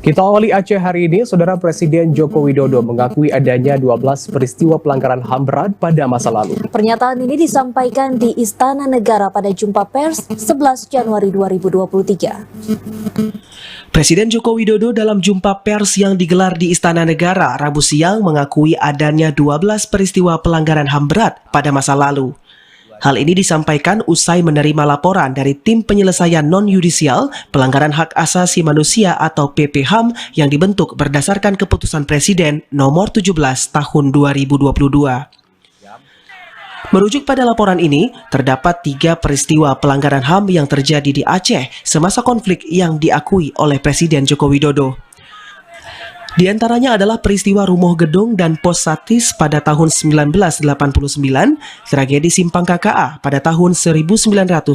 Kita awali Aceh hari ini, Saudara Presiden Joko Widodo mengakui adanya 12 peristiwa pelanggaran HAM berat pada masa lalu. Pernyataan ini disampaikan di Istana Negara pada Jumpa Pers 11 Januari 2023. Presiden Joko Widodo dalam jumpa pers yang digelar di Istana Negara Rabu siang mengakui adanya 12 peristiwa pelanggaran HAM berat pada masa lalu. Hal ini disampaikan usai menerima laporan dari Tim Penyelesaian Non-Yudisial Pelanggaran Hak Asasi Manusia atau PPHAM yang dibentuk berdasarkan keputusan Presiden nomor 17 tahun 2022. Merujuk pada laporan ini, terdapat 3 peristiwa pelanggaran HAM yang terjadi di Aceh semasa konflik yang diakui oleh Presiden Joko Widodo. Di antaranya adalah peristiwa Rumoh Gedung dan Pos Satis pada tahun 1989, tragedi Simpang KKA pada tahun 1999,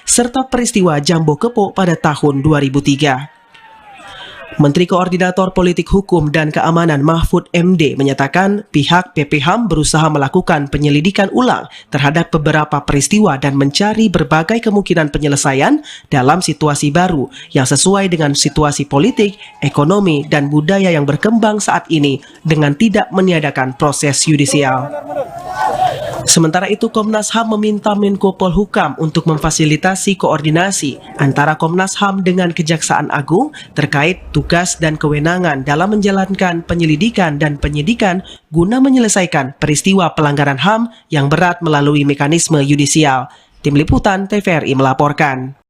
serta peristiwa Jambo Kepo pada tahun 2003. Menteri Koordinator Politik Hukum dan Keamanan Mahfud MD menyatakan pihak PPHAM berusaha melakukan penyelidikan ulang terhadap beberapa peristiwa dan mencari berbagai kemungkinan penyelesaian dalam situasi baru yang sesuai dengan situasi politik, ekonomi, dan budaya yang berkembang saat ini dengan tidak meniadakan proses yudisial. Sementara itu, Komnas HAM meminta Menko Polhukam untuk memfasilitasi koordinasi antara Komnas HAM dengan Kejaksaan Agung terkait tugas dan kewenangan dalam menjalankan penyelidikan dan penyidikan guna menyelesaikan peristiwa pelanggaran HAM yang berat melalui mekanisme yudisial. Tim Liputan TVRI melaporkan.